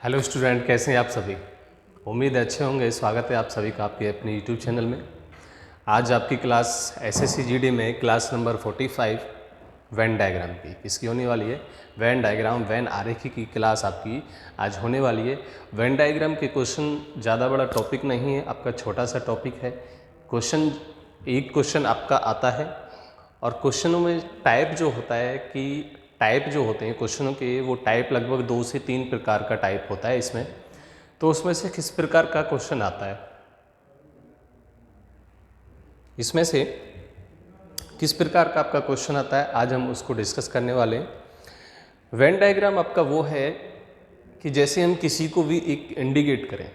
Hello student, कैसे हैं आप सभी। उम्मीद है अच्छे होंगे। स्वागत है आप सभी का आपके अपने यूट्यूब चैनल में। आज आपकी क्लास एसएससी जीडी में क्लास नंबर 45 वेन डायग्राम की किसकी होने वाली है। वेन डायग्राम, वेन आरेखी की क्लास आपकी आज होने वाली है। वेन डायग्राम के क्वेश्चन ज़्यादा बड़ा टॉपिक नहीं है, आपका छोटा सा टॉपिक है। एक क्वेश्चन आपका आता है और क्वेश्चनों में टाइप जो होता है कि टाइप जो होते हैं क्वेश्चनों के, वो टाइप लगभग 2 से 3 प्रकार का टाइप होता है इसमें। तो उसमें से किस प्रकार का क्वेश्चन आता है, इसमें से किस प्रकार का आपका क्वेश्चन आता है, आज हम उसको डिस्कस करने वाले हैं। वेन डायग्राम आपका वो है कि जैसे हम किसी को भी एक इंडिकेट करें,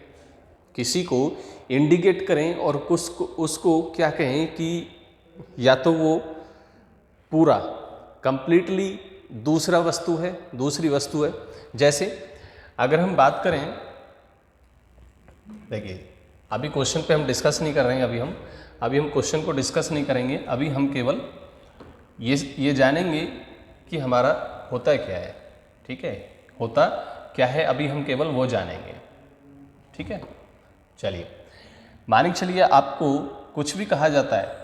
किसी को इंडिकेट करें और उसको क्या कहें कि या तो वो पूरा कंप्लीटली दूसरी वस्तु है। जैसे अगर हम बात करें, देखिए अभी क्वेश्चन पे हम डिस्कस नहीं कर रहे हैं, अभी हम क्वेश्चन को डिस्कस नहीं करेंगे। अभी हम केवल ये जानेंगे कि हमारा होता क्या है। ठीक है, होता क्या है अभी हम केवल वो जानेंगे। ठीक है, चलिए मानिक चलिए आपको कुछ भी कहा जाता है,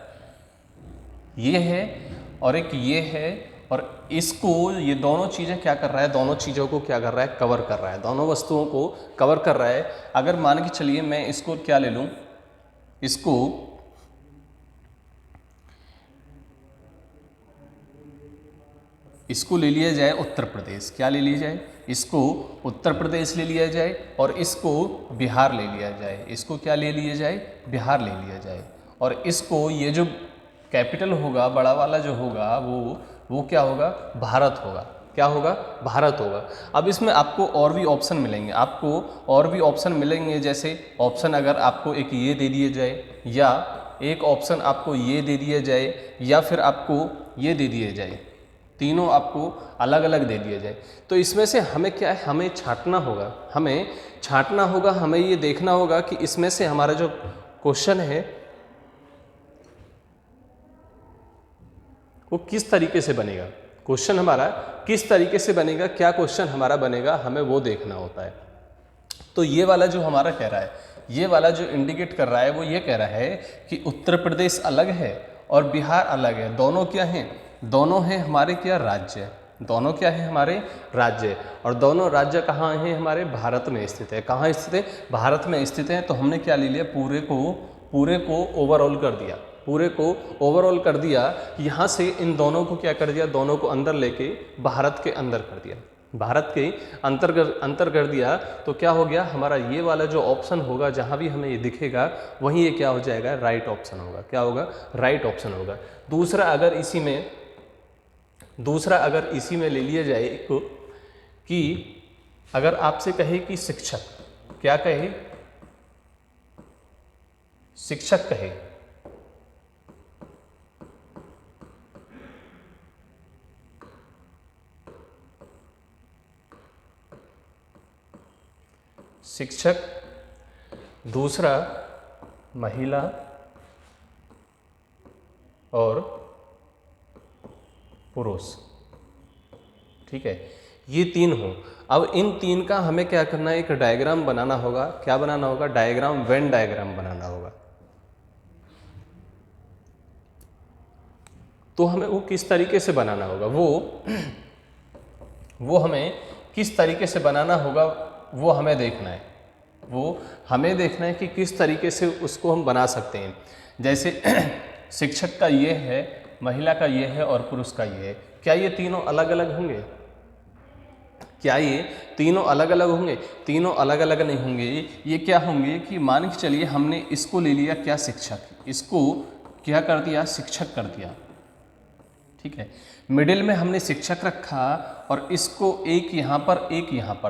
ये है और एक ये है, और इसको ये दोनों चीज़ें क्या कर रहा है, दोनों चीज़ों को क्या कर रहा है, कवर कर रहा है, दोनों वस्तुओं को कवर कर रहा है। अगर मान के चलिए मैं इसको क्या ले लूँ, इसको ले लिया जाए उत्तर प्रदेश, क्या ले लिया जाए, इसको उत्तर प्रदेश ले लिया जाए और इसको बिहार ले लिया जाए, इसको क्या ले लिया जाए, बिहार ले लिया जाए। और इसको ये जो कैपिटल होगा, बड़ा वाला जो होगा, वो क्या होगा, भारत होगा। क्या होगा, भारत होगा। अब इसमें आपको और भी ऑप्शन मिलेंगे, जैसे ऑप्शन अगर आपको एक ये दे दिए जाए, या एक ऑप्शन आपको ये दे दिया जाए, या फिर आपको ये दे दिए जाए, तीनों आपको अलग अलग दे दिए जाए। तो इसमें से हमें क्या है, हमें छांटना होगा, हमें ये देखना होगा कि इसमें से हमारा जो क्वेश्चन है वो किस तरीके से बनेगा, क्वेश्चन हमारा किस तरीके से बनेगा, क्या क्वेश्चन हमारा बनेगा, हमें वो देखना होता है। तो ये वाला जो हमारा कह रहा है, ये वाला जो इंडिकेट कर रहा है, वो ये कह रहा है कि उत्तर प्रदेश अलग है और बिहार अलग है। दोनों क्या हैं, दोनों हैं हमारे क्या, राज्य। दोनों क्या है, हमारे राज्य। और दोनों राज्य कहाँ हैं, हमारे भारत में स्थित है। कहाँ स्थित है, भारत में स्थित है। तो हमने क्या ले लिया, पूरे को ओवरऑल कर दिया, यहाँ से इन दोनों को क्या कर दिया, दोनों को अंदर लेके भारत के अंदर कर दिया, भारत के अंतर कर दिया। तो क्या हो गया, हमारा ये वाला जो ऑप्शन होगा, जहाँ भी हमें ये दिखेगा वहीं ये क्या हो जाएगा, राइट ऑप्शन होगा। क्या होगा, राइट ऑप्शन होगा। दूसरा अगर इसी में ले लिया जाए कि अगर आपसे कहे कि शिक्षक, क्या कहे, शिक्षक कहे, शिक्षक, दूसरा महिला और पुरुष। ठीक है, ये तीन हो। अब इन तीन का हमें क्या करना है, एक डायग्राम बनाना होगा। क्या बनाना होगा, डायग्राम, वेन डायग्राम बनाना होगा। तो हमें वो किस तरीके से बनाना होगा, वो हमें किस तरीके से बनाना होगा, वो हमें देखना है कि किस तरीके से उसको हम बना सकते हैं। जैसे शिक्षक का ये है, महिला का ये है और पुरुष का ये है। क्या ये तीनों अलग अलग होंगे, क्या ये तीनों अलग अलग होंगे, तीनों अलग अलग नहीं होंगे। ये क्या होंगे कि मान के चलिए हमने इसको ले लिया क्या, शिक्षक, इसको क्या कर दिया, शिक्षक कर दिया। ठीक है, मिडिल में हमने शिक्षक रखा और इसको एक यहाँ पर,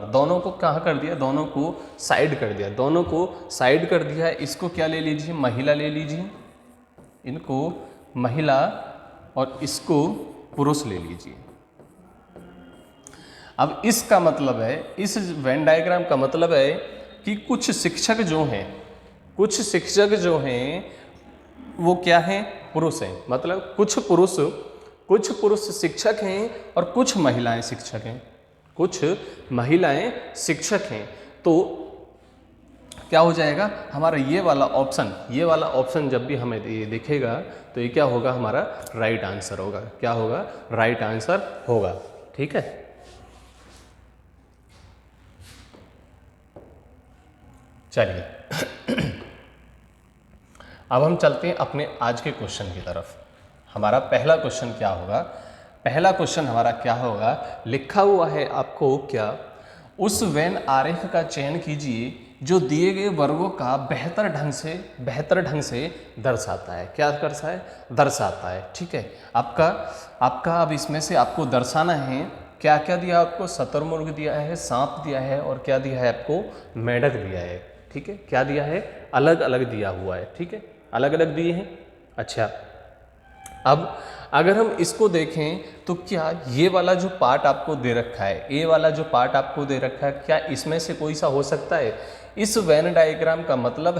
दोनों को कहाँ कर दिया, दोनों को साइड कर दिया। इसको क्या ले लीजिए, महिला ले लीजिए, इनको महिला, और इसको पुरुष ले लीजिए। अब इसका मतलब है, इस वेन डायग्राम का मतलब है कि कुछ शिक्षक जो हैं वो क्या हैं, पुरुष हैं। मतलब कुछ पुरुष शिक्षक हैं और कुछ महिलाएं शिक्षक हैं, तो क्या हो जाएगा हमारा ये वाला ऑप्शन जब भी हमें ये दिखेगा तो ये क्या होगा, हमारा राइट आंसर होगा। क्या होगा, राइट आंसर होगा। ठीक है, चलिए अब हम चलते हैं अपने आज के क्वेश्चन की तरफ। हमारा पहला क्वेश्चन क्या होगा, पहला क्वेश्चन हमारा क्या होगा, लिखा हुआ है आपको क्या, उस वेन आरेख का चयन कीजिए जो दिए गए वर्गों का बेहतर ढंग से दर्शाता है। क्या करता है, दर्शाता है। ठीक है, आपका अब इसमें से आपको दर्शाना है क्या क्या दिया आपको, शतुरमुर्ग दिया है, सांप दिया है, और क्या दिया है आपको, मेंढक दिया है। ठीक है, क्या दिया है, अलग अलग दिया हुआ है। ठीक है, अलग अलग दिए हैं। अच्छा, अब अगर हम इसको देखें तो क्या ये वाला जो पार्ट आपको दे रखा है, ये वाला जो पार्ट आपको दे रखा है, क्या इसमें से कोई सा हो सकता है। इस वेन डायग्राम का मतलब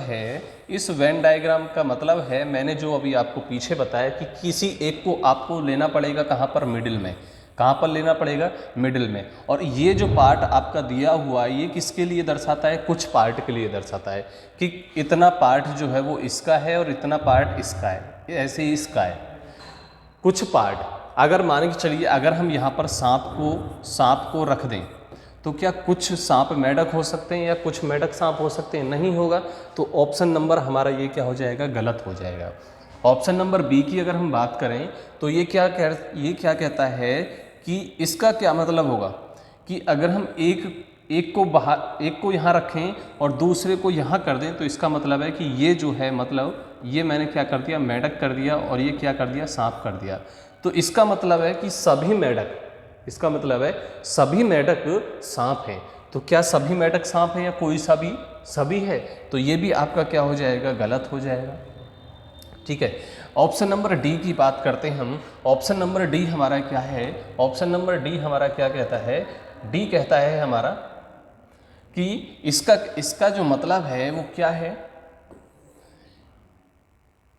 है, मैंने जो अभी आपको पीछे बताया कि किसी एक को आपको लेना पड़ेगा कहाँ पर, मिडिल में। कहाँ पर लेना पड़ेगा, मिडिल में। और ये जो पार्ट आपका दिया हुआ है ये किसके लिए दर्शाता है, कुछ पार्ट के लिए दर्शाता है कि इतना पार्ट जो है वो इसका है और इतना पार्ट इसका है, ऐसे ही इसका है। कुछ पार्ट अगर मान के चलिए, अगर हम यहाँ पर सांप को रख दें तो क्या कुछ सांप मेंढक हो सकते हैं या कुछ मेंढक सांप हो सकते हैं, नहीं होगा। तो ऑप्शन नंबर हमारा ये क्या हो जाएगा, गलत हो जाएगा। ऑप्शन नंबर बी की अगर हम बात करें तो ये क्या कहता है कि इसका क्या मतलब होगा कि अगर हम एक को यहाँ रखें और दूसरे को यहाँ कर दें तो इसका मतलब है कि ये जो है, मतलब ये मैंने क्या कर दिया, मेंढक कर दिया, और ये क्या कर दिया, सांप कर दिया। तो इसका मतलब है कि सभी मेंढक सांप हैं। तो क्या सभी मेंढक सांप हैं या कोई सा भी, सभी है, तो ये भी आपका क्या हो जाएगा, गलत हो जाएगा। ठीक है, ऑप्शन नंबर डी की बात करते हैं हम। ऑप्शन नंबर डी हमारा क्या है, ऑप्शन नंबर डी हमारा क्या कहता है, डी कहता है हमारा कि इसका जो मतलब है वो क्या है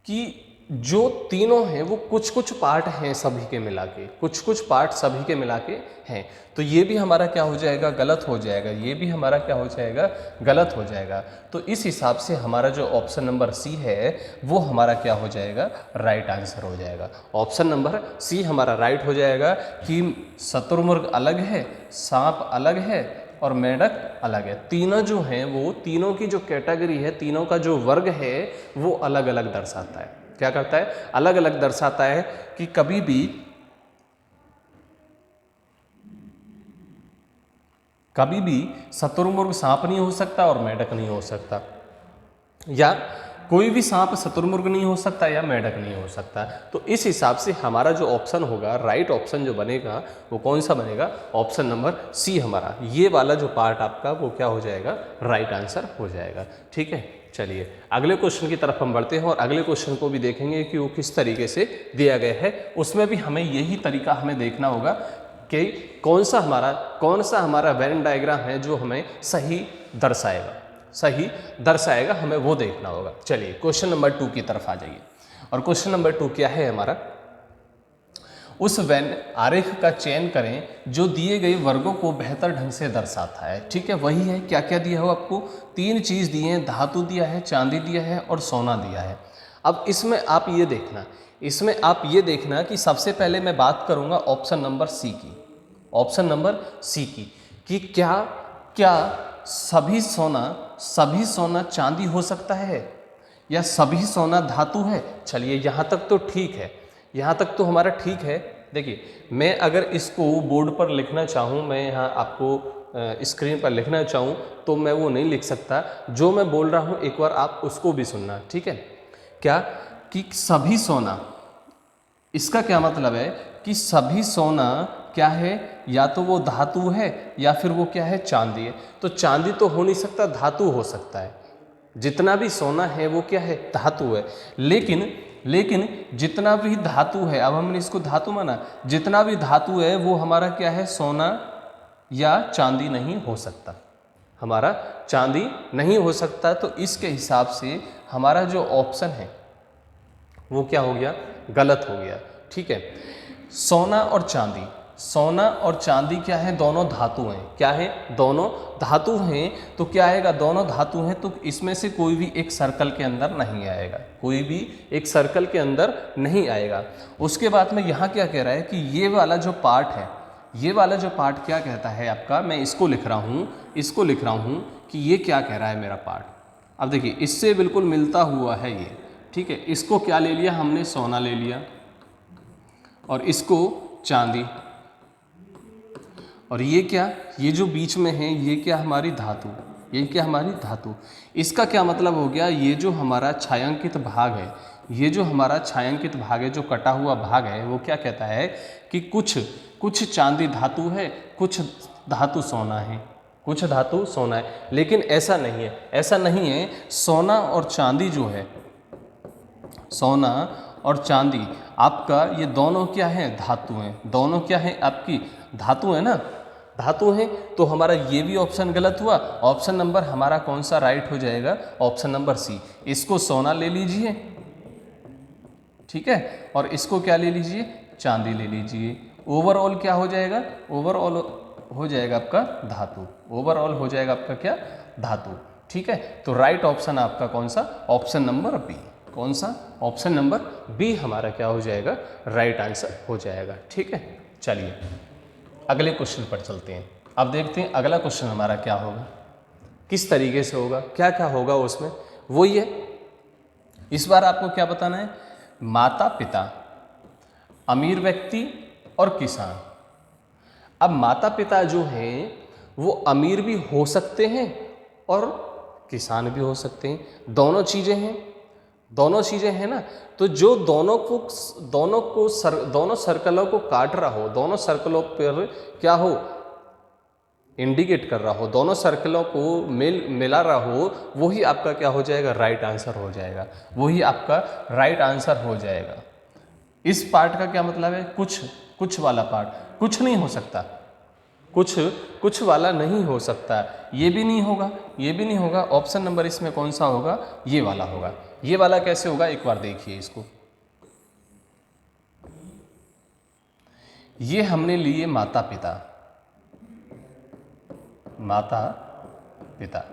कि जो तीनों हैं वो कुछ पार्ट हैं सभी के मिला के, कुछ पार्ट सभी के मिला के हैं। तो ये भी हमारा क्या हो जाएगा, गलत हो जाएगा। ये भी हमारा क्या हो जाएगा, गलत हो जाएगा। तो इस हिसाब से हमारा जो ऑप्शन नंबर सी है वो हमारा क्या हो जाएगा, राइट आंसर हो जाएगा। ऑप्शन नंबर सी हमारा राइट हो जाएगा कि शतुरमुर्ग अलग है, सांप अलग है और मेंढक अलग है। तीनों जो हैं वो, तीनों की जो कैटेगरी है, तीनों का जो वर्ग है वो अलग अलग दर्शाता है। क्या करता है, अलग अलग दर्शाता है कि कभी भी शतुरमुर्ग सांप नहीं हो सकता और मेंढक नहीं हो सकता, या कोई भी सांप शतुरमुर्ग नहीं हो सकता या मेंढक नहीं हो सकता। तो इस हिसाब से हमारा जो ऑप्शन होगा, राइट ऑप्शन जो बनेगा वो कौन सा बनेगा, ऑप्शन नंबर सी हमारा, ये वाला जो पार्ट आपका वो क्या हो जाएगा, राइट आंसर हो जाएगा। ठीक है, चलिए अगले क्वेश्चन की तरफ हम बढ़ते हैं और अगले क्वेश्चन को भी देखेंगे कि वो किस तरीके से दिया गया है। उसमें भी हमें यही तरीका हमें देखना होगा कि कौन सा हमारा वेन डायग्राम है जो हमें सही दर्शाएगा, हमें वो देखना होगा। चलिए क्वेश्चन नंबर 2 की तरफ आ जाइए। और क्वेश्चन नंबर 2 क्या है हमारा, उस वेन आरेख का चयन करें जो दिए गए वर्गों को बेहतर ढंग से दर्शाता है। ठीक है, वही है, क्या क्या दिया हो आपको, 3 चीज़ दिए हैं, धातु दिया है, चांदी दिया है और सोना दिया है। अब इसमें आप ये देखना कि सबसे पहले मैं बात करूंगा ऑप्शन नंबर सी की, कि क्या सभी सोना चांदी हो सकता है या सभी सोना धातु है। चलिए यहाँ तक तो ठीक है, यहाँ तक तो हमारा ठीक है। देखिए मैं अगर इसको बोर्ड पर लिखना चाहूँ, मैं यहाँ आपको स्क्रीन पर लिखना चाहूँ तो मैं वो नहीं लिख सकता। जो मैं बोल रहा हूँ एक बार आप उसको भी सुनना, ठीक है। क्या कि सभी सोना, इसका क्या मतलब है कि सभी सोना क्या है, या तो वो धातु है या फिर वो क्या है, चांदी है। तो चांदी तो हो नहीं सकता, धातु हो सकता है। जितना भी सोना है वो क्या है, धातु है। लेकिन जितना भी धातु है, अब हमने इसको धातु माना, जितना भी धातु है वो हमारा क्या है, सोना या चांदी नहीं हो सकता, हमारा चांदी नहीं हो सकता। तो इसके हिसाब से हमारा जो ऑप्शन है वो क्या हो गया, गलत हो गया। ठीक है, सोना और चांदी, सोना और चांदी क्या है, दोनों धातु हैं। क्या है, दोनों धातु हैं। तो क्या आएगा, दोनों धातु हैं तो इसमें से कोई भी एक सर्कल के अंदर नहीं आएगा, कोई भी एक सर्कल के अंदर नहीं आएगा। उसके बाद में यहाँ क्या कह रहा है कि ये वाला जो पार्ट है, ये वाला जो पार्ट क्या कहता है आपका, मैं इसको लिख रहा हूँ, इसको लिख रहा हूँ कि ये क्या कह रहा है मेरा पार्ट। अब देखिए इससे बिल्कुल मिलता हुआ है ये, ठीक है। इसको क्या ले लिया हमने, सोना ले लिया, और इसको चांदी, और ये क्या, ये जो बीच में है ये क्या हमारी धातु, ये क्या हमारी धातु। इसका क्या मतलब हो गया, ये जो हमारा छायांकित भाग है, ये जो हमारा छायांकित भाग है, जो कटा हुआ भाग है, वो क्या कहता है कि कुछ चांदी धातु है, कुछ धातु सोना है, कुछ धातु सोना है। लेकिन ऐसा नहीं है, ऐसा नहीं है। सोना और चांदी जो है, सोना और चांदी आपका ये दोनों क्या है, धातु हैं। दोनों क्या है, आपकी धातु है ना, धातु है। तो हमारा ये भी ऑप्शन गलत हुआ। ऑप्शन नंबर हमारा कौन सा राइट हो जाएगा, ऑप्शन नंबर सी। इसको सोना ले लीजिए, ठीक है, और इसको क्या ले लीजिए, चांदी ले लीजिए। ओवरऑल क्या हो जाएगा, ओवरऑल हो जाएगा आपका धातु, ओवरऑल हो जाएगा आपका क्या, धातु, ठीक है। तो राइट ऑप्शन आपका कौन सा, ऑप्शन नंबर बी। कौन सा, ऑप्शन नंबर बी हमारा क्या हो जाएगा, राइट आंसर हो जाएगा, ठीक है। चलिए अगले क्वेश्चन पर चलते हैं। अब देखते हैं अगला क्वेश्चन हमारा क्या होगा, किस तरीके से होगा, क्या क्या होगा उसमें, वो ये। इस बार आपको क्या बताना है, माता पिता, अमीर व्यक्ति और किसान। अब माता पिता जो हैं वो अमीर भी हो सकते हैं और किसान भी हो सकते हैं, दोनों चीज़ें हैं, दोनों चीज़ें हैं ना। तो जो दोनों सर्कलों को काट रहा हो, दोनों सर्कलों पर क्या हो, इंडिकेट कर रहा हो, दोनों सर्कलों को मिला रहा हो, वही आपका क्या हो जाएगा, राइट आंसर हो जाएगा, वही आपका राइट आंसर हो जाएगा। इस पार्ट का क्या मतलब है, कुछ वाला पार्ट कुछ नहीं हो सकता, कुछ वाला नहीं हो सकता, ये भी नहीं होगा, ये भी नहीं होगा। ऑप्शन नंबर इसमें कौन सा होगा, ये वाला होगा। ये वाला कैसे होगा, एक बार देखिए इसको। ये हमने लिए माता पिता, माता पिता,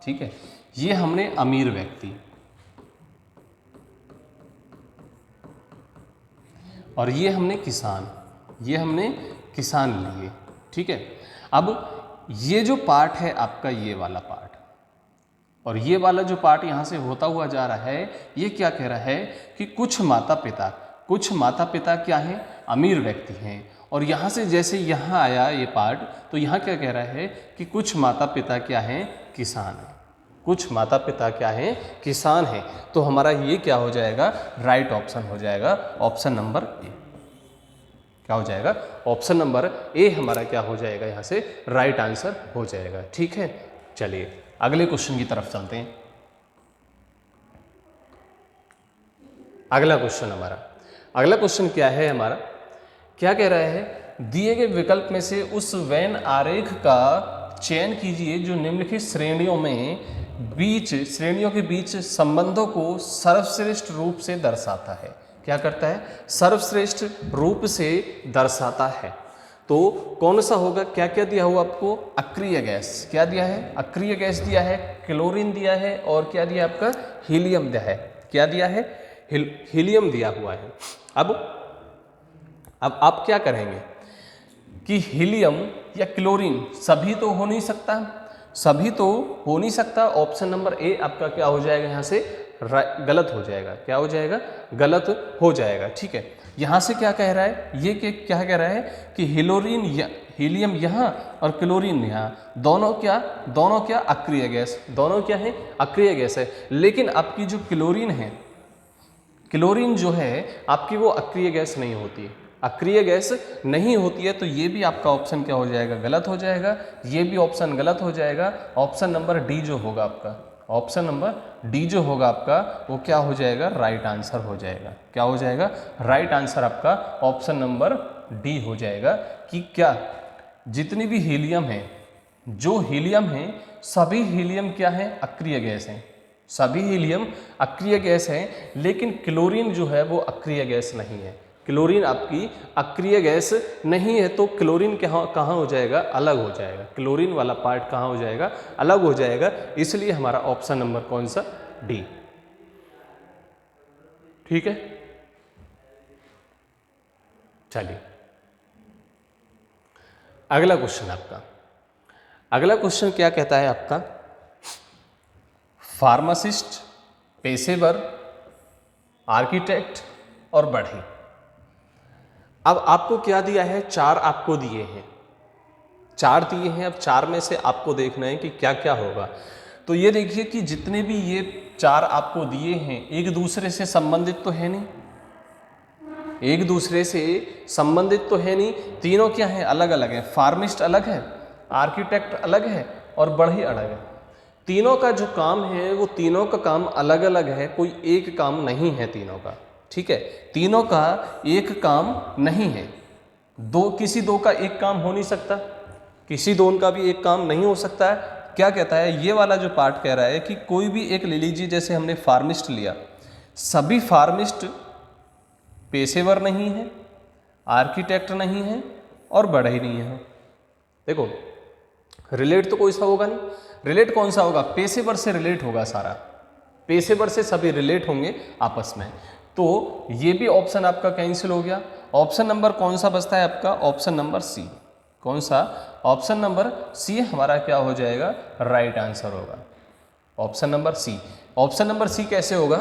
ठीक है। ये हमने अमीर व्यक्ति, और ये हमने किसान, ये हमने किसान लिए, ठीक है। अब ये जो पार्ट है आपका, ये वाला पार्ट, और ये वाला जो पार्ट यहाँ से होता हुआ जा रहा है, ये क्या कह रहा है कि कुछ माता पिता क्या हैं, अमीर व्यक्ति हैं। और यहाँ से जैसे यहाँ आया ये पार्ट, तो यहाँ क्या कह रहा है कि कुछ माता पिता क्या हैं, किसान हैं, कुछ माता पिता क्या हैं, किसान हैं। तो हमारा ये क्या हो जाएगा, राइट ऑप्शन हो जाएगा, ऑप्शन नंबर ए। क्या हो जाएगा, ऑप्शन नंबर ए हमारा क्या हो जाएगा, यहाँ से राइट आंसर हो जाएगा, ठीक है। चलिए अगले क्वेश्चन की तरफ चलते हैं। अगला क्वेश्चन क्या है हमारा, क्या कह रहा है, दिए गए विकल्प में से उस वेन आरेख का चयन कीजिए जो निम्नलिखित श्रेणियों के बीच संबंधों को सर्वश्रेष्ठ रूप से दर्शाता है। क्या करता है, सर्वश्रेष्ठ रूप से दर्शाता है। तो कौन सा होगा, क्या क्या दिया हुआ आपको, अक्रिय गैस, क्या दिया है, अक्रिय गैस दिया है, क्लोरीन दिया है, और क्या दिया आपका, हीलियम दिया है। क्या दिया है, हीलियम दिया हुआ है। अब आप क्या करेंगे कि हीलियम या क्लोरीन सभी तो हो नहीं सकता, सभी तो हो नहीं सकता। ऑप्शन नंबर ए आपका क्या हो जाएगा, यहाँ से गलत हो जाएगा। क्या हो जाएगा, गलत हो जाएगा, ठीक है। यहाँ से क्या कह रहा है, ये क्या कह रहा है कि हीलियम यहाँ और क्लोरीन यहाँ, दोनों क्या अक्रिय गैस, दोनों क्या है, अक्रिय गैस है। लेकिन आपकी जो क्लोरीन है, क्लोरीन जो है आपकी वो अक्रिय गैस नहीं होती है, अक्रिय गैस नहीं होती है। तो ये भी आपका ऑप्शन क्या हो जाएगा, गलत हो जाएगा, ये भी ऑप्शन गलत हो जाएगा। ऑप्शन नंबर डी जो होगा आपका, ऑप्शन नंबर डी जो होगा आपका, वो क्या हो जाएगा, राइट आंसर हो जाएगा। क्या हो जाएगा, राइट आंसर आपका ऑप्शन नंबर डी हो जाएगा। कि क्या जितनी भी हीलियम है, जो हीलियम है, सभी हीलियम क्या है, अक्रिय गैस हैं, सभी हीलियम अक्रिय गैस है। लेकिन क्लोरीन जो है वो अक्रिय गैस नहीं है, क्लोरीन आपकी अक्रिय गैस नहीं है, तो क्लोरीन कहाँ हो जाएगा, अलग हो जाएगा। क्लोरीन वाला पार्ट कहाँ हो जाएगा, अलग हो जाएगा। इसलिए हमारा ऑप्शन नंबर कौन सा, डी। ठीक है, चलिए अगला क्वेश्चन आपका। अगला क्वेश्चन क्या कहता है आपका, फार्मासिस्ट, पेशेवर, आर्किटेक्ट और बढ़ई। अब आपको क्या दिया है, 4 आपको दिए हैं, 4 दिए हैं। अब 4 में से आपको देखना है कि क्या क्या होगा। तो ये देखिए कि जितने भी ये 4 आपको दिए हैं एक दूसरे से संबंधित तो है नहीं, एक दूसरे से संबंधित तो है नहीं, तीनों क्या है, अलग अलग है। फार्मिस्ट अलग है, आर्किटेक्ट अलग है और बढ़ई अलग है। तीनों का जो काम है वो तीनों का काम अलग अलग है, कोई एक काम नहीं है तीनों का। ठीक है, तीनों का एक काम नहीं है, किसी दो का एक काम हो नहीं सकता, किसी दो का भी एक काम नहीं हो सकता है। क्या कहता है ये वाला जो पार्ट, कह रहा है कि कोई भी एक ले लीजिए, जैसे हमने फार्मिस्ट लिया, सभी फार्मिस्ट पेशेवर नहीं है, आर्किटेक्ट नहीं है और बढ़ई नहीं है। देखो रिलेट तो कोई सा होगा नहीं, रिलेट कौन सा होगा, पेशेवर से रिलेट होगा सारा, पेशेवर से सभी रिलेट होंगे आपस में। तो ये भी ऑप्शन आपका कैंसिल हो गया। ऑप्शन नंबर कौन सा बचता है आपका, ऑप्शन नंबर सी। कौन सा, ऑप्शन नंबर सी हमारा क्या हो जाएगा, राइट आंसर होगा, option number C. Option number C कैसे होगा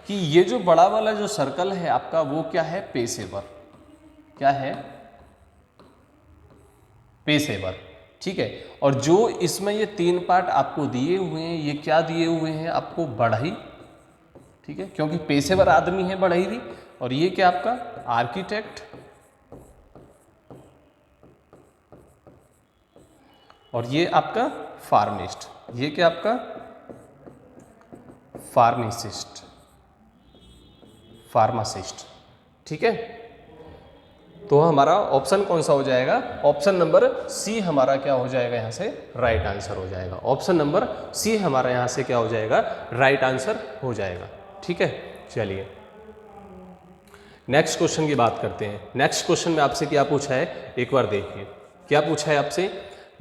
कि ये जो बड़ा वाला जो सर्कल है आपका वो क्या है, पेशेवर, क्या है, पेशेवर। ठीक है, और जो इसमें ये 3 पार्ट आपको दिए हुए हैं, ये क्या दिए हुए हैं आपको, बढ़ई। ठीक है, क्योंकि पेशेवर आदमी है बढ़ई भी। और ये क्या आपका, आर्किटेक्ट, और ये आपका फार्मिस्ट, ये क्या आपका, फार्मासिस्ट, फार्मासिस्ट। ठीक है, तो हमारा ऑप्शन कौन सा हो जाएगा, ऑप्शन नंबर सी हमारा क्या हो जाएगा, यहाँ से राइट आंसर हो जाएगा। ऑप्शन नंबर सी हमारा यहाँ से क्या हो जाएगा, राइट आंसर हो जाएगा। ठीक है, चलिए नेक्स्ट क्वेश्चन की बात करते हैं। नेक्स्ट क्वेश्चन में आपसे क्या पूछा है, एक बार देखिए क्या पूछा है आपसे,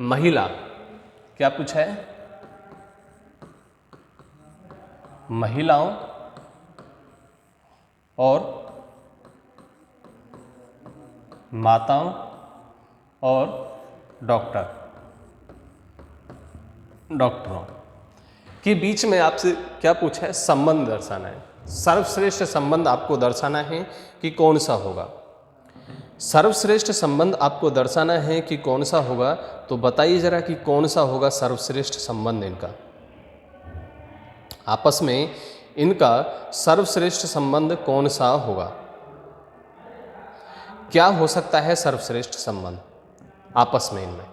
महिला, क्या पूछा है, महिलाओं और माताओं और डॉक्टरों के बीच में आपसे क्या पूछा है, संबंध दर्शाना है। सर्वश्रेष्ठ संबंध आपको दर्शाना है कि कौन सा होगा, सर्वश्रेष्ठ संबंध आपको दर्शाना है कि कौन सा होगा। तो बताइए जरा कि कौन सा होगा सर्वश्रेष्ठ संबंध इनका, आपस में इनका सर्वश्रेष्ठ संबंध कौन सा होगा, क्या हो सकता है सर्वश्रेष्ठ संबंध आपस में इनमें,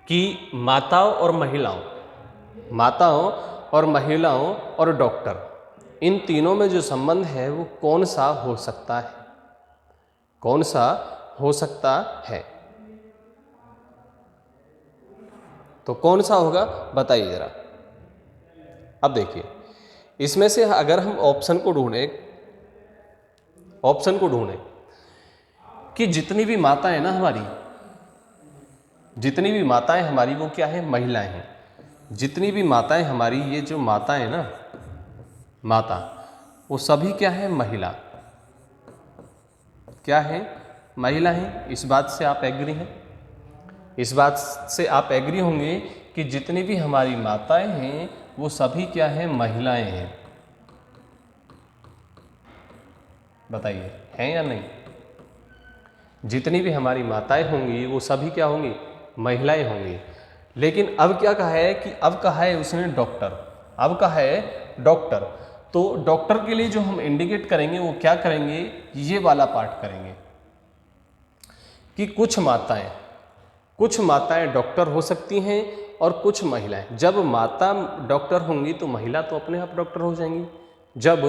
कि माताओं और महिलाओं, माताओं और महिलाओं और डॉक्टर, इन तीनों में जो संबंध है वो कौन सा हो सकता है, कौन सा हो सकता है, तो कौन सा होगा बताइए जरा। अब देखिए इसमें से अगर हम ऑप्शन को ढूंढें कि जितनी भी माताएं ना हमारी, जितनी भी माताएं हमारी वो क्या है, महिलाएं हैं। जितनी भी माताएं हमारी, ये जो माताएं ना, माता, वो सभी क्या है, महिला, क्या है, महिला हैं। इस बात से आप एग्री हैं, इस बात से आप एग्री होंगे कि जितनी भी हमारी माताएं हैं वो सभी क्या है, महिलाएं हैं। बताइए हैं या नहीं, जितनी भी हमारी माताएं होंगी वो सभी क्या होंगी, महिलाएं होंगी। लेकिन अब क्या कहा है कि अब कहा है उसने डॉक्टर, अब कहा है डॉक्टर। तो डॉक्टर के लिए जो हम इंडिकेट करेंगे वो क्या करेंगे, ये वाला पार्ट करेंगे कि कुछ माताएं डॉक्टर हो सकती हैं और कुछ महिलाएं। जब माता डॉक्टर होंगी तो महिला तो अपने आप डॉक्टर हो जाएंगी। जब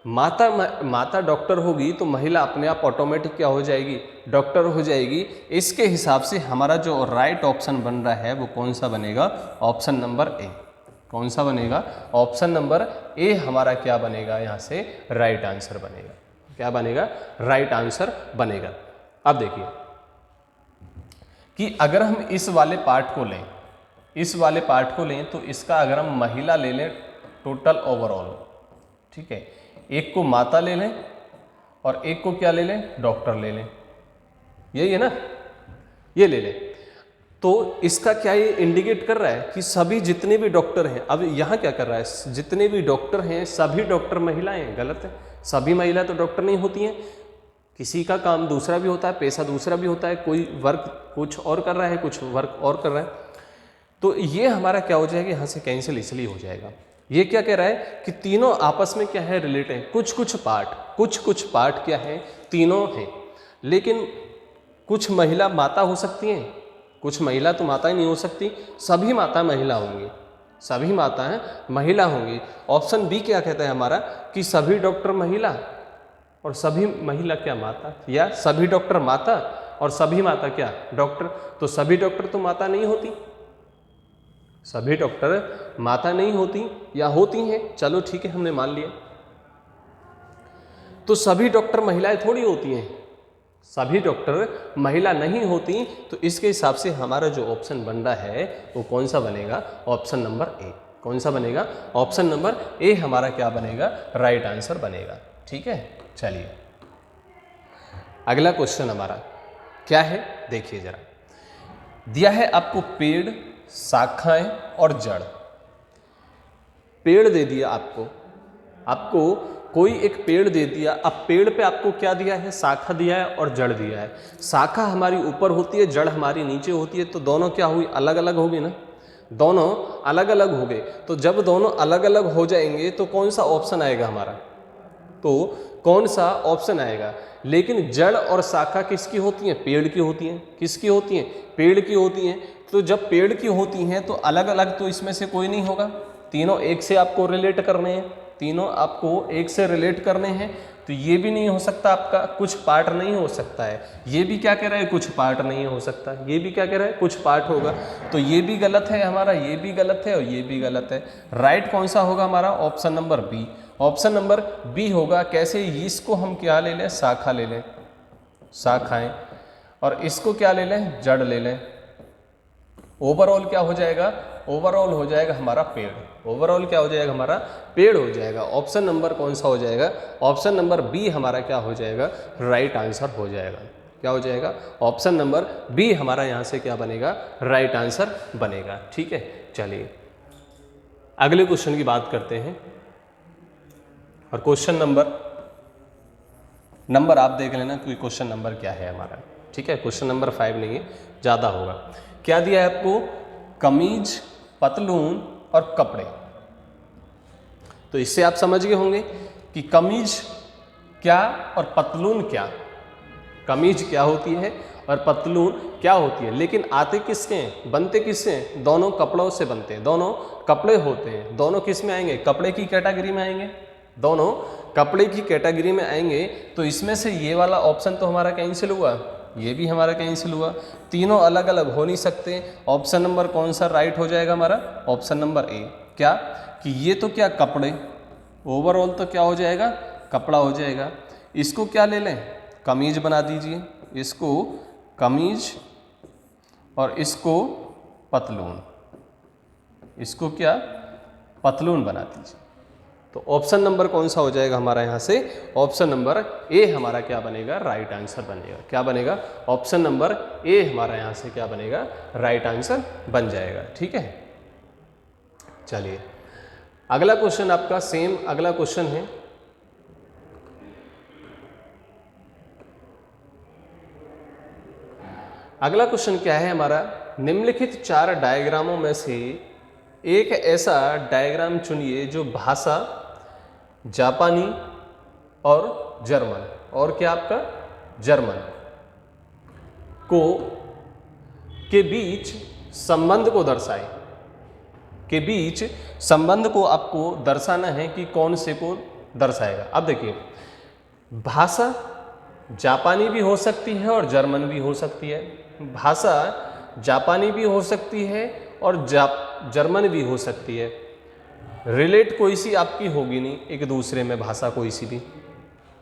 माता डॉक्टर होगी तो महिला अपने आप ऑटोमेटिक क्या हो जाएगी, डॉक्टर हो जाएगी। इसके हिसाब से हमारा जो राइट ऑप्शन बन रहा है वो कौन सा बनेगा, ऑप्शन नंबर ए। कौन सा बनेगा, ऑप्शन नंबर ए हमारा क्या बनेगा, यहाँ से राइट आंसर बनेगा। क्या बनेगा, राइट आंसर बनेगा। अब देखिए कि अगर हम इस वाले पार्ट को लें, इस वाले पार्ट को लें तो इसका अगर हम महिला ले लें टोटल ओवरऑल, ठीक है, एक को माता ले लें और एक को क्या ले लें, डॉक्टर ले लें, यही है ना, ये ले लें, तो इसका क्या ये इंडिकेट कर रहा है कि सभी जितने भी डॉक्टर हैं, अब यहाँ क्या कर रहा है, जितने भी डॉक्टर हैं सभी डॉक्टर महिलाएं हैं, गलत है, सभी महिला तो डॉक्टर नहीं होती हैं, किसी का काम दूसरा भी होता है, पेशा दूसरा भी होता है, कोई वर्क कुछ और कर रहा है, कुछ वर्क और कर रहा है, तो ये हमारा क्या हो जाएगा, यहाँ से कैंसिल इसलिए हो जाएगा। ये क्या कह रहा है कि तीनों आपस में क्या है, रिलेट है, कुछ कुछ पार्ट क्या है, तीनों हैं, लेकिन कुछ महिला माता हो सकती हैं, कुछ महिला तो माता ही नहीं हो सकती, सभी माता महिला होंगी, सभी माताएं महिला होंगी। ऑप्शन बी क्या कहता है हमारा कि सभी डॉक्टर महिला और सभी महिला क्या माता, या सभी डॉक्टर माता और सभी माता क्या डॉक्टर, तो सभी डॉक्टर तो माता नहीं होती, सभी डॉक्टर माता नहीं होती या होती हैं, चलो ठीक है हमने मान लिया, तो सभी डॉक्टर महिलाएं थोड़ी होती हैं, सभी डॉक्टर महिला नहीं होती, तो इसके हिसाब से हमारा जो ऑप्शन बन रहा है वो कौन सा बनेगा, ऑप्शन नंबर ए, कौन सा बनेगा, ऑप्शन नंबर ए हमारा क्या बनेगा, राइट आंसर बनेगा। ठीक है, चलिए अगला क्वेश्चन हमारा क्या है, देखिए जरा, दिया है आपको पेड़, शाखाएं और जड़, पेड़ दे दिया आपको कोई एक पेड़ दे दिया, अब पेड़ पे आपको क्या दिया है, शाखा दिया है और जड़ दिया है, शाखा हमारी ऊपर होती है, जड़ हमारी नीचे होती है, तो दोनों क्या हुई, अलग अलग होगी ना, दोनों अलग अलग हो गए, तो जब दोनों अलग अलग हो जाएंगे तो कौन सा ऑप्शन आएगा हमारा, तो कौन सा ऑप्शन आएगा, लेकिन जड़ और शाखा किसकी होती हैं, पेड़ की होती हैं, किसकी होती हैं, पेड़ की होती हैं, तो जब पेड़ की होती हैं तो अलग अलग तो इसमें से कोई नहीं होगा, तीनों एक से आपको रिलेट करने हैं, तीनों आपको एक से रिलेट करने हैं, तो ये भी नहीं हो सकता आपका, कुछ पार्ट नहीं हो सकता है, ये भी क्या कह रहा है, कुछ पार्ट नहीं हो सकता, ये भी क्या कह रहा है, कुछ पार्ट होगा, तो ये भी गलत है हमारा, ये भी गलत है और ये भी गलत है, राइट कौन सा होगा हमारा, option number B, option number B होगा। कैसे, इसको हम क्या ले लें, शाखा ले लें, शाखाएं, और इसको क्या ले लें, जड़ ले लें, ओवरऑल क्या हो जाएगा, ओवरऑल हो जाएगा हमारा पेड़, ओवरऑल क्या हो जाएगा हमारा, पेड़ हो जाएगा, ऑप्शन नंबर कौन सा हो जाएगा, ऑप्शन नंबर बी हमारा क्या हो जाएगा, राइट आंसर हो जाएगा, क्या हो जाएगा, ऑप्शन नंबर बी हमारा यहाँ से क्या बनेगा, राइट आंसर बनेगा। ठीक है, चलिए अगले क्वेश्चन की बात करते हैं, और क्वेश्चन नंबर आप देख लेना कि क्वेश्चन नंबर क्या है हमारा, ठीक है, क्वेश्चन नंबर 5 नहीं है, ज़्यादा होगा। क्या दिया है आपको, कमीज, पतलून और कपड़े, तो इससे आप समझ गए होंगे कि कमीज क्या और पतलून क्या, कमीज क्या होती है और पतलून क्या होती है, लेकिन आते किसके हैं, बनते किससे हैं, दोनों कपड़ों से बनते हैं, दोनों कपड़े होते हैं, दोनों किस में आएंगे, कपड़े की कैटेगरी में आएंगे, दोनों कपड़े की कैटेगरी में आएंगे, तो इसमें से ये वाला ऑप्शन तो हमारा कैंसिल हुआ, ये भी हमारा कैंसिल हुआ, तीनों अलग अलग हो नहीं सकते, ऑप्शन नंबर कौन सा राइट हो जाएगा हमारा, ऑप्शन नंबर ए, क्या कि ये तो क्या कपड़े, ओवरऑल तो क्या हो जाएगा, कपड़ा हो जाएगा, इसको क्या ले लें, कमीज बना दीजिए, इसको कमीज और इसको पतलून, इसको क्या पतलून बना दीजिए, तो ऑप्शन नंबर कौन सा हो जाएगा हमारा यहाँ से, ऑप्शन नंबर ए हमारा क्या बनेगा, राइट आंसर बनेगा, क्या बनेगा, ऑप्शन नंबर ए हमारा यहाँ से क्या बनेगा, राइट आंसर बन जाएगा। ठीक है, चलिए अगला क्वेश्चन आपका सेम अगला क्वेश्चन है, अगला क्वेश्चन क्या है हमारा, निम्नलिखित 4 डायग्रामों में से एक ऐसा डायग्राम चुनिए जो भाषा जापानी और जर्मन, और क्या आपका जर्मन को के बीच संबंध को दर्शाए, के बीच संबंध को आपको दर्शाना है कि कौन से को दर्शाएगा। अब देखिए, भाषा जापानी भी हो सकती है और जर्मन भी हो सकती है, भाषा जापानी भी हो सकती है और जर्मन भी हो सकती है, रिलेट कोई सी आपकी होगी नहीं एक दूसरे में, भाषा कोई सी भी,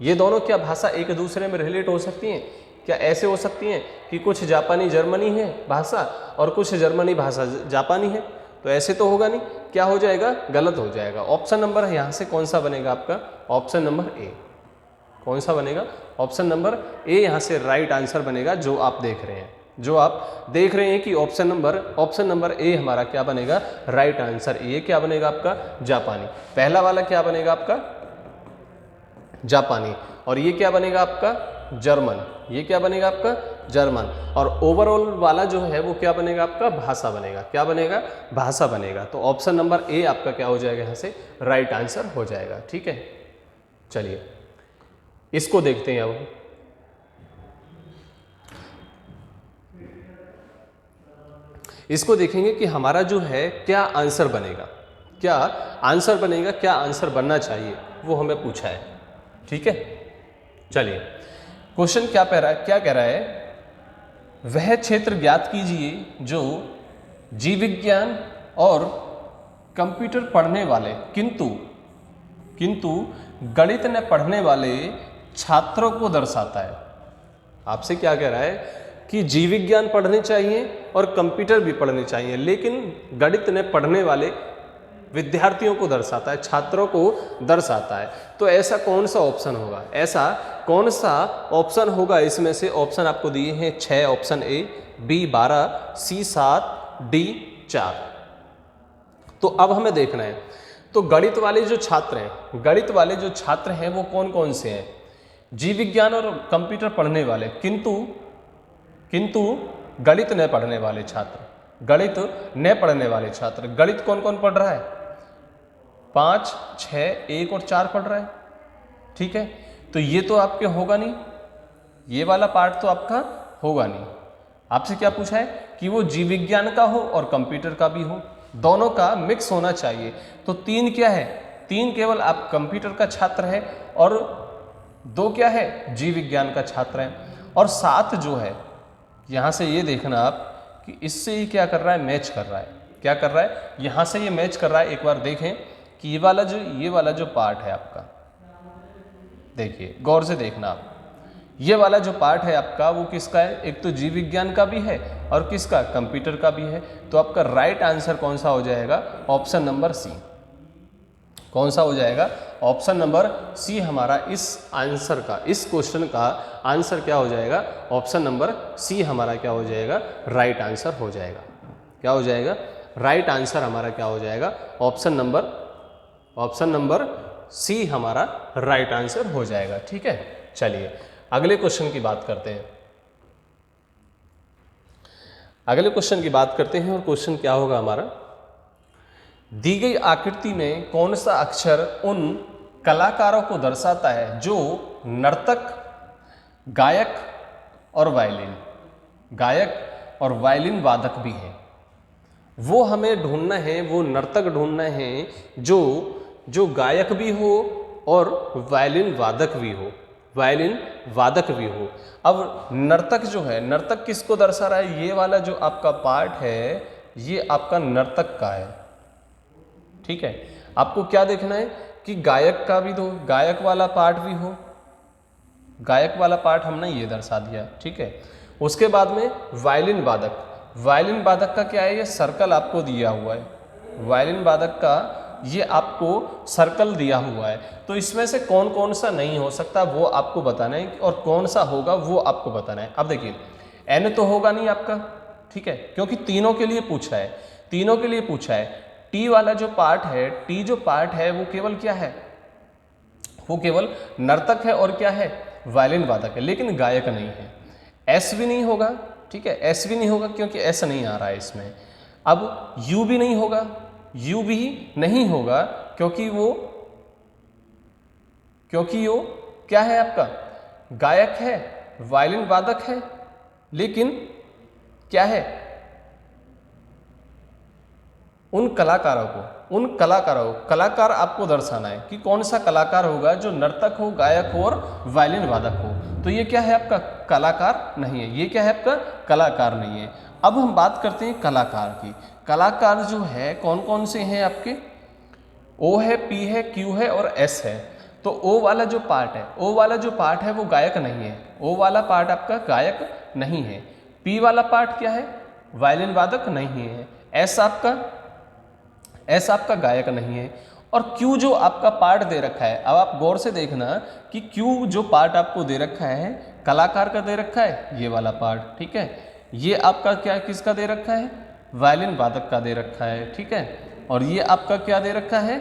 ये दोनों क्या भाषा एक दूसरे में रिलेट हो सकती हैं? क्या ऐसे हो सकती हैं कि कुछ जापानी जर्मनी है भाषा और कुछ जर्मनी भाषा जापानी है? तो ऐसे तो होगा नहीं। क्या हो जाएगा? गलत हो जाएगा। ऑप्शन नंबर यहाँ से कौन सा बनेगा आपका? Option number A. कौन सा बनेगा? ऑप्शन नंबर ए यहाँ से राइट आंसर बनेगा, जो आप देख रहे हैं। जो आप देख रहे हैं कि ऑप्शन नंबर ए हमारा क्या बनेगा? Right answer. ये क्या बनेगा आपका? जापानी। पहला वाला क्या बनेगा आपका? जापानी। और ये क्या बनेगा आपका? जर्मन। ये क्या बनेगा आपका? जर्मन। और ओवरऑल वाला जो है वो क्या बनेगा आपका? भाषा बनेगा। क्या बनेगा? भाषा बनेगा। तो ऑप्शन नंबर ए आपका क्या हो जाएगा? यहाँ से राइट आंसर हो जाएगा। ठीक है, चलिए इसको देखते हैं। अब इसको देखेंगे कि हमारा जो है क्या आंसर बनेगा, क्या आंसर बनेगा, क्या आंसर बनना चाहिए, वो हमें पूछा है। ठीक है, चलिए क्वेश्चन क्या कह रहा है? वह क्षेत्र ज्ञात कीजिए जो जीव विज्ञान और कंप्यूटर पढ़ने वाले किंतु गणित न पढ़ने वाले छात्रों को दर्शाता है। आपसे क्या कह रहा है कि जीव विज्ञान पढ़ने चाहिए और कंप्यूटर भी पढ़ने चाहिए, लेकिन गणित न पढ़ने वाले विद्यार्थियों को दर्शाता है, छात्रों को दर्शाता है। तो ऐसा कौन सा ऑप्शन होगा? ऐसा कौन सा ऑप्शन होगा? इसमें से ऑप्शन आपको दिए हैं 6। Option A, B 12, C 7, D 4। तो अब हमें देखना है, तो गणित वाले जो छात्र हैं वो कौन कौन से हैं? जीव विज्ञान और कंप्यूटर पढ़ने वाले, किंतु गणित न पढ़ने वाले छात्र। गणित कौन कौन पढ़ रहा है? 5, 6, 1 और 4 पढ़ रहा है। ठीक है, तो ये तो आपके होगा नहीं, ये वाला पार्ट तो आपका होगा नहीं। आपसे क्या पूछा है कि वो जीव विज्ञान का हो और कंप्यूटर का भी हो, दोनों का मिक्स होना चाहिए। तो 3 क्या है? 3 केवल आप कंप्यूटर का छात्र है और 2 क्या है? जीव विज्ञान का छात्र है। और 7 जो है, यहाँ से ये देखना आप कि इससे ये क्या कर रहा है? मैच कर रहा है। क्या कर रहा है? यहाँ से ये मैच कर रहा है। एक बार देखें कि ये वाला जो पार्ट है आपका, देखिए गौर से देखना आप, ये वाला जो पार्ट है आपका वो किसका है? एक तो जीव विज्ञान का भी है और किसका? कंप्यूटर का भी है। तो आपका राइट आंसर कौन सा हो जाएगा? Option number C. कौन सा हो जाएगा? ऑप्शन नंबर सी हमारा इस क्वेश्चन का आंसर क्या हो जाएगा? ऑप्शन नंबर सी हमारा क्या हो जाएगा? राइट आंसर हो जाएगा। क्या हो जाएगा? राइट आंसर हमारा क्या हो जाएगा? ऑप्शन नंबर सी हमारा राइट आंसर हो जाएगा। ठीक है, चलिए अगले क्वेश्चन की बात करते हैं। और क्वेश्चन क्या होगा हमारा? दी गई आकृति में कौन सा अक्षर उन कलाकारों को दर्शाता है जो नर्तक, गायक और वायलिन वादक भी हैं? वो हमें ढूंढना है, वो नर्तक ढूंढना है जो गायक भी हो और वायलिन वादक भी हो। अब नर्तक जो है, नर्तक किसको दर्शा रहा है? ये वाला जो आपका पार्ट है ये आपका नर्तक का है। ठीक है, आपको क्या देखना है कि गायक का भी दो, गायक वाला पार्ट भी हो। गायक वाला पार्ट हमने ये दर्शा दिया। ठीक है, उसके बाद में वायलिन वादक का क्या है? ये सर्कल आपको दिया हुआ है। वायलिन वादक का ये आपको सर्कल दिया हुआ है। तो इसमें से कौन कौन सा नहीं हो सकता वो आपको बताना है और कौन सा होगा वो आपको बताना है। अब देखिए एन तो होगा नहीं आपका, ठीक है, क्योंकि तीनों के लिए पूछा है। टी वाला जो पार्ट है, वो केवल क्या है? वो केवल नर्तक है और क्या है? वायलिन वादक है, लेकिन गायक नहीं है। एस भी नहीं होगा, ठीक है, एस भी नहीं होगा क्योंकि एस नहीं आ रहा है इसमें। अब यू भी नहीं होगा, क्योंकि वो क्या है आपका? गायक है, वायलिन वादक है, लेकिन क्या है? उन कलाकार आपको दर्शाना है कि कौन सा कलाकार होगा जो नर्तक हो, गायक हो और वायलिन वादक हो। तो ये क्या है आपका? कलाकार नहीं है। ये क्या है आपका? कलाकार नहीं है। अब हम बात करते हैं कलाकार की। कलाकार जो है कौन कौन से हैं आपके? ओ है, पी है, क्यू है और एस है। तो ओ वाला जो पार्ट है, ओ वाला जो पार्ट है वो गायक नहीं है, ओ वाला पार्ट आपका गायक नहीं है। पी वाला पार्ट क्या है, वायलिन वादक नहीं है। एस आपका गायक नहीं है। और क्यू जो आपका पार्ट दे रखा है, अब आप गौर से देखना कि क्यू जो पार्ट आपको दे रखा है कलाकार का दे रखा है, ये वाला पार्ट, ठीक है। ये आपका क्या किसका दे रखा है, वायलिन वादक का दे रखा है, ठीक है। और ये आपका क्या दे रखा है,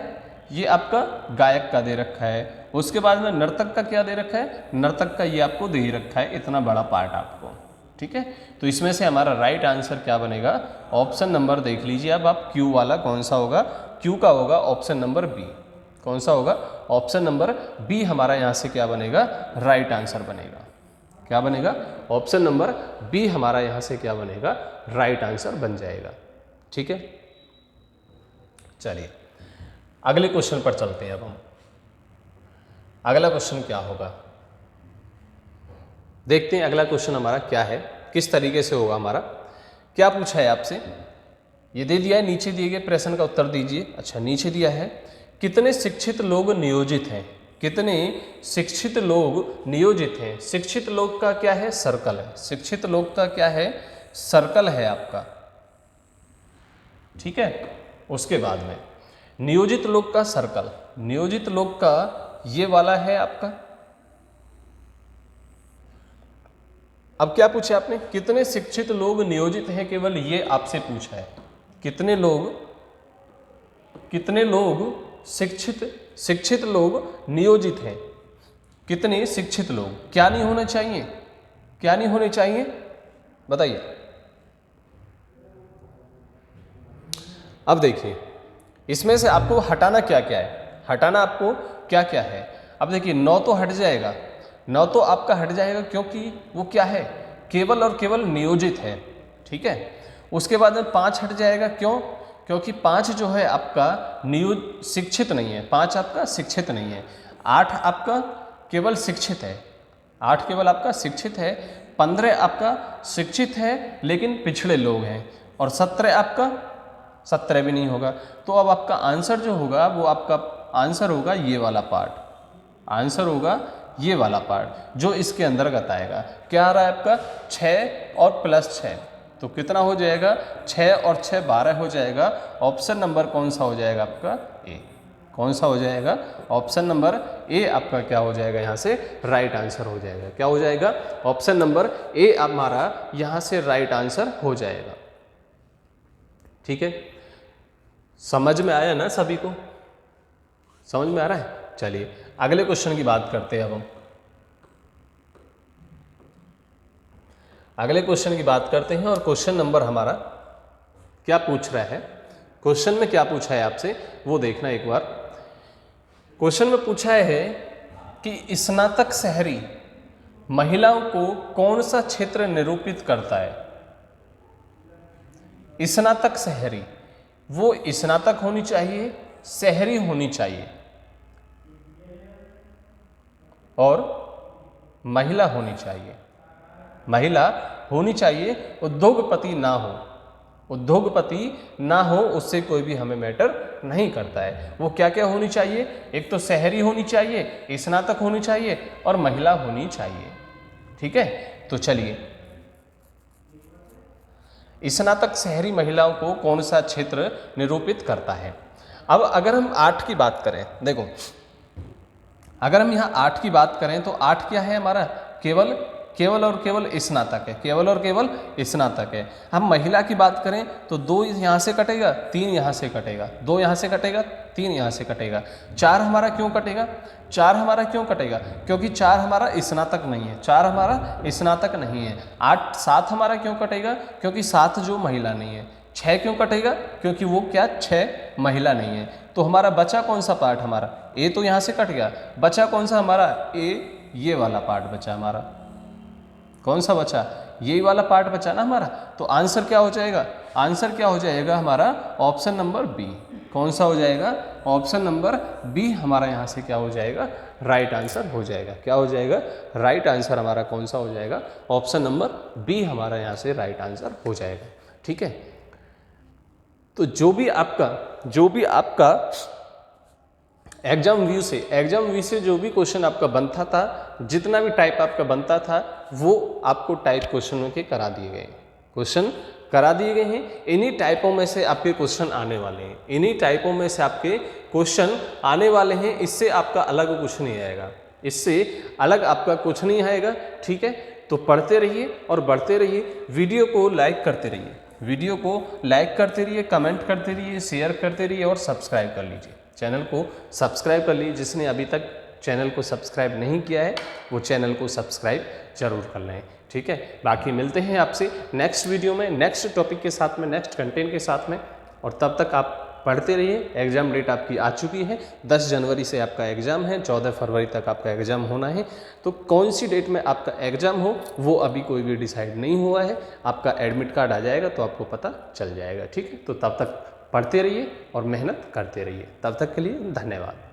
ये आपका गायक का दे रखा है। उसके बाद में नर्तक का क्या दे रखा है, नर्तक का ये आपको दे ही रखा है, इतना बड़ा पार्ट आपको, ठीक है। तो इसमें से हमारा राइट आंसर क्या बनेगा, ऑप्शन नंबर देख लीजिए अब आप, क्यू वाला कौन सा होगा, क्यू का होगा ऑप्शन नंबर बी। कौन सा होगा, ऑप्शन नंबर बी हमारा यहाँ से क्या बनेगा, राइट आंसर बनेगा। क्या बनेगा, ऑप्शन नंबर बी हमारा यहाँ से क्या बनेगा, राइट आंसर बन जाएगा, ठीक है। चलिए अगले क्वेश्चन पर चलते हैं अब हम। अगला क्वेश्चन क्या होगा, देखते हैं अगला क्वेश्चन हमारा क्या है, किस तरीके से होगा हमारा। क्या पूछा है आपसे, ये दे दिया है, नीचे दिए गए प्रश्न का उत्तर दीजिए। अच्छा, नीचे दिया है कितने शिक्षित लोग नियोजित हैं, कितने शिक्षित लोग नियोजित हैं। शिक्षित लोग का क्या है, सर्कल है, शिक्षित लोग का क्या है, सर्कल है आपका, ठीक है। उसके बाद में नियोजित लोग का सर्कल, नियोजित लोग का ये वाला है आपका। अब क्या पूछा आपने, कितने शिक्षित लोग नियोजित हैं, केवल ये आपसे पूछा है, कितने लोग शिक्षित लोग नियोजित हैं। कितने शिक्षित लोग, क्या नहीं होना चाहिए, क्या नहीं होने चाहिए बताइए। अब देखिए इसमें से आपको हटाना क्या क्या है, हटाना आपको क्या क्या है। अब देखिए 9 तो हट जाएगा, 9 तो आपका हट जाएगा क्योंकि वो क्या है, केवल और केवल नियोजित है, ठीक है। उसके बाद में 5 हट जाएगा, क्यों, क्योंकि 5 जो है आपका शिक्षित नहीं है, 5 आपका शिक्षित नहीं है। 8 आपका केवल शिक्षित है, 8 केवल आपका शिक्षित है। 15 आपका शिक्षित है लेकिन पिछड़े लोग हैं। और 17 आपका, 17 भी नहीं होगा। तो अब आपका आंसर जो होगा वो आपका आंसर होगा ये वाला पार्ट, आंसर होगा ये वाला पार्ट जो इसके अंतर्गत आएगा। क्या आ रहा है आपका, 6 और +6, तो कितना हो जाएगा, 6 और 6 12 हो जाएगा। ऑप्शन नंबर कौन सा हो जाएगा आपका, ए। कौन सा हो जाएगा, ऑप्शन नंबर ए आपका क्या हो जाएगा, यहाँ से राइट आंसर हो जाएगा। क्या हो जाएगा, ऑप्शन नंबर ए हमारा यहाँ से राइट आंसर हो जाएगा, ठीक है। समझ में आया ना सभी को, समझ में आ रहा है। चलिए अगले क्वेश्चन की बात करते हैं अब हम। अगले क्वेश्चन की बात करते हैं और क्वेश्चन नंबर हमारा क्या पूछ रहा है, क्वेश्चन में क्या पूछा है आपसे वो देखना एक बार। क्वेश्चन में पूछा है कि स्नातक शहरी महिलाओं को कौन सा क्षेत्र निरूपित करता है। स्नातक शहरी, वो स्नातक होनी चाहिए, शहरी होनी चाहिए और महिला होनी चाहिए, महिला होनी चाहिए, उद्योगपति ना हो, उद्योगपति ना हो, उससे कोई भी हमें मैटर नहीं करता है। वो क्या क्या होनी चाहिए, एक तो शहरी होनी चाहिए, स्नातक होनी चाहिए और महिला होनी चाहिए, ठीक है। तो चलिए स्नातक शहरी महिलाओं को कौन सा क्षेत्र निरूपित करता है। अब अगर हम 8 की बात करें, देखो अगर हम यहाँ 8 की बात करें तो 8 क्या है हमारा, केवल और केवल स्नातक है, केवल और केवल स्नातक है। हम महिला की बात करें तो 2 यहाँ से कटेगा, 3 यहाँ से कटेगा, 2 यहाँ से कटेगा, 3 यहाँ से कटेगा। 4 हमारा क्यों कटेगा, 4 हमारा क्यों कटेगा, क्योंकि 4 हमारा स्नातक नहीं है, 4 हमारा स्नातक नहीं है। 7 हमारा क्यों कटेगा, क्योंकि 7 जो महिला नहीं है। 6 क्यों कटेगा, क्योंकि वो क्या 6 महिला नहीं है। तो हमारा बचा कौन सा पार्ट, हमारा ए तो यहाँ से कट गया, बचा कौन सा हमारा ए, ये वाला पार्ट बचा हमारा। कौन सा बचा, यही वाला पार्ट बचा ना हमारा। तो आंसर क्या हो जाएगा, आंसर क्या हो जाएगा हमारा, ऑप्शन नंबर बी। कौन सा हो जाएगा, ऑप्शन नंबर बी हमारा यहाँ से क्या हो जाएगा, राइट आंसर हो जाएगा। क्या हो जाएगा, राइट आंसर हमारा कौन सा हो जाएगा, ऑप्शन नंबर बी हमारा यहाँ से राइट आंसर हो जाएगा, ठीक है। तो जो भी आपका एग्जाम व्यू से जो भी क्वेश्चन आपका बनता था, जितना भी टाइप आपका बनता था, वो आपको टाइप क्वेश्चनों के करा दिए गए, क्वेश्चन करा दिए गए हैं। इन्हीं टाइपों में से आपके क्वेश्चन आने वाले हैं, इन्हीं टाइपों में से आपके क्वेश्चन आने वाले हैं। इससे आपका अलग कुछ नहीं आएगा, इससे अलग आपका कुछ नहीं आएगा। ठीक है, तो पढ़ते रहिए और बढ़ते रहिए। वीडियो को लाइक करते रहिए, वीडियो को लाइक करते रहिए, कमेंट करते रहिए, शेयर करते रहिए और सब्सक्राइब कर लीजिए। चैनल को सब्सक्राइब कर लीजिए। जिसने अभी तक चैनल को सब्सक्राइब नहीं किया है वो चैनल को सब्सक्राइब जरूर कर लें। ठीक है, बाकी मिलते हैं आपसे नेक्स्ट वीडियो में, नेक्स्ट टॉपिक के साथ में, नेक्स्ट कंटेंट के साथ में। और तब तक आप पढ़ते रहिए। एग्ज़ाम डेट आपकी आ चुकी है, 10 जनवरी से आपका एग्ज़ाम है, 14 फरवरी तक आपका एग्ज़ाम होना है। तो कौन सी डेट में आपका एग्ज़ाम हो वो अभी कोई भी डिसाइड नहीं हुआ है। आपका एडमिट कार्ड आ जाएगा तो आपको पता चल जाएगा। ठीक है, तो तब तक पढ़ते रहिए और मेहनत करते रहिए। तब तक के लिए धन्यवाद।